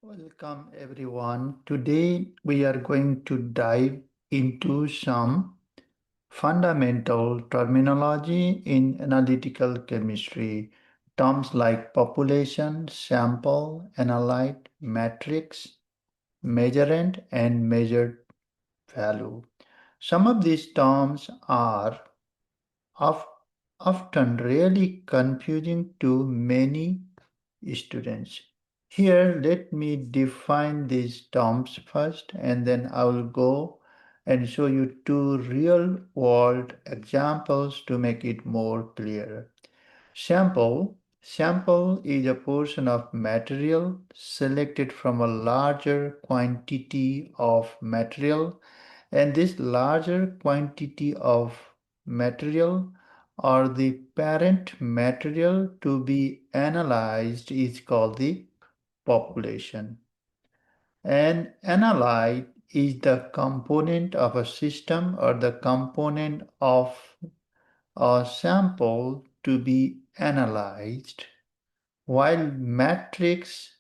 Welcome everyone. Today we are going to dive into some fundamental terminology in analytical chemistry. Terms like population, sample, analyte, matrix, measurand, and measured value. Some of these terms are of, often really confusing to many students. Here, let me define these terms first, and then I will go and show you two real-world examples to make it more clear. Sample is a portion of material selected from a larger quantity of material, and this larger quantity of material or the parent material to be analyzed is called the population. An analyte is the component of a system or the component of a sample to be analyzed, while matrix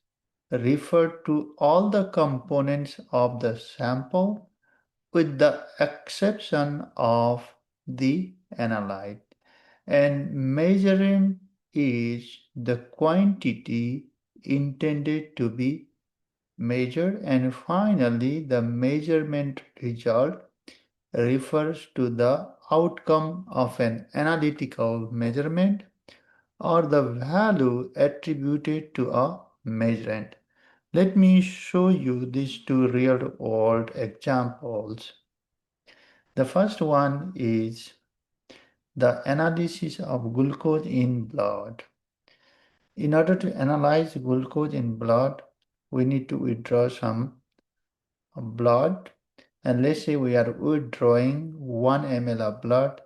refer to all the components of the sample with the exception of the analyte. And measuring is the quantity intended to be measured. And finally, the measurement result refers to the outcome of an analytical measurement or the value attributed to a measurand. Let me show you these two real-world examples. The first one is the analysis of glucose in blood. In order to analyze glucose in blood, we need to withdraw some blood. And let's say we are withdrawing 1 ml of blood.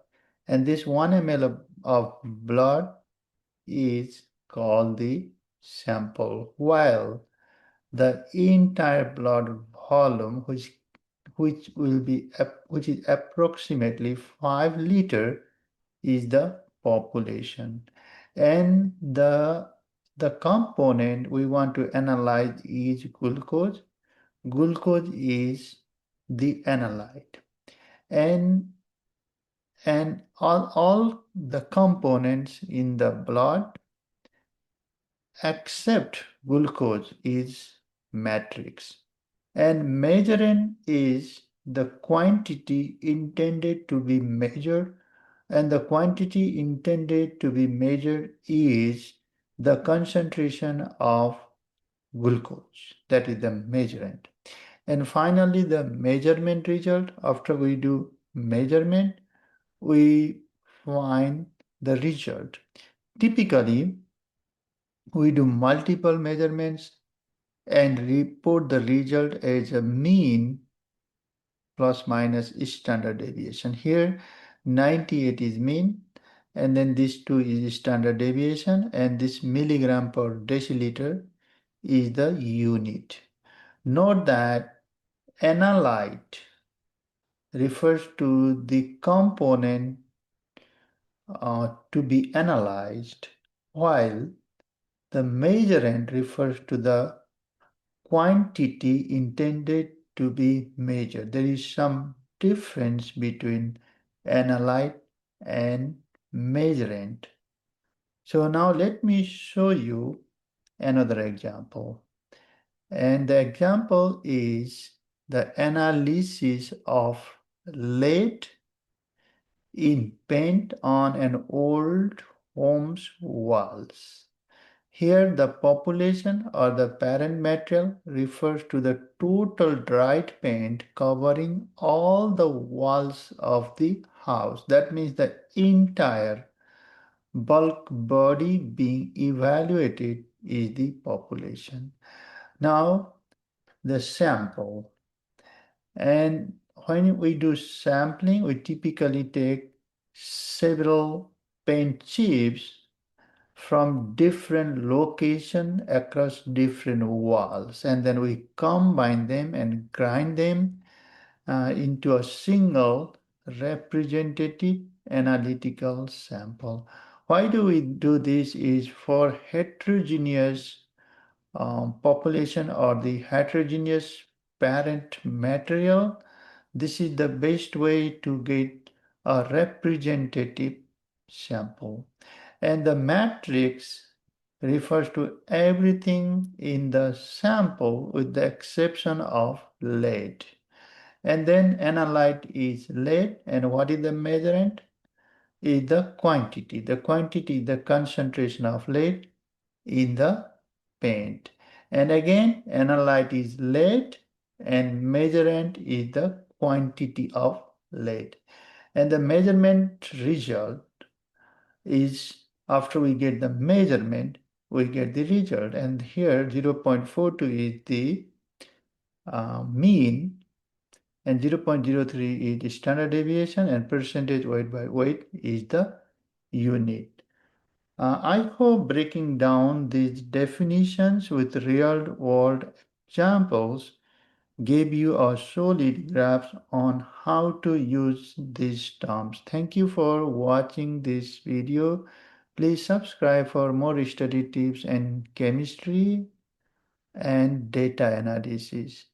And this 1 ml of blood is called the sample, while the entire blood volume, which is approximately 5 liter, is the population. And the component we want to analyze is glucose. Glucose is the analyte. And all the components in the blood except glucose is matrix. And measurand is the quantity intended to be measured, and the quantity intended to be measured is the concentration of glucose. That is the measurand. And finally, the measurement result. After we do measurement, we find the result. Typically, we do multiple measurements and report the result as a mean plus minus standard deviation. Here 98 is mean, and then this 2 is standard deviation, and this milligram per deciliter is the unit. Note that analyte refers to the component to be analyzed, while the measurand refers to the quantity intended to be measured. There is some difference between analyte and measurand. So now let me show you another example. And the example is the analysis of lead in paint on an old home's walls. Here, the population or the parent material refers to the total dried paint covering all the walls of the house. That means the entire bulk body being evaluated is the population. Now, the sample. And when we do sampling, we typically take several paint chips from different location across different walls, and then we combine them and grind them into a single representative analytical sample. Why do we do this? Is for heterogeneous population or the heterogeneous parent material, this is the best way to get a representative sample. And the matrix refers to everything in the sample with the exception of lead. And then analyte is lead, and what is the measurand? Is the quantity. The quantity, the concentration of lead in the paint. And again, analyte is lead and measurand is the quantity of lead. And the measurement result is after we get the measurement, we get the result. And here 0.42 is the mean and 0.03 is the standard deviation and percentage weight by weight is the unit. I hope breaking down these definitions with real-world examples gave you a solid grasp on how to use these terms. Thank you for watching this video. Please subscribe for more study tips and chemistry and data analysis.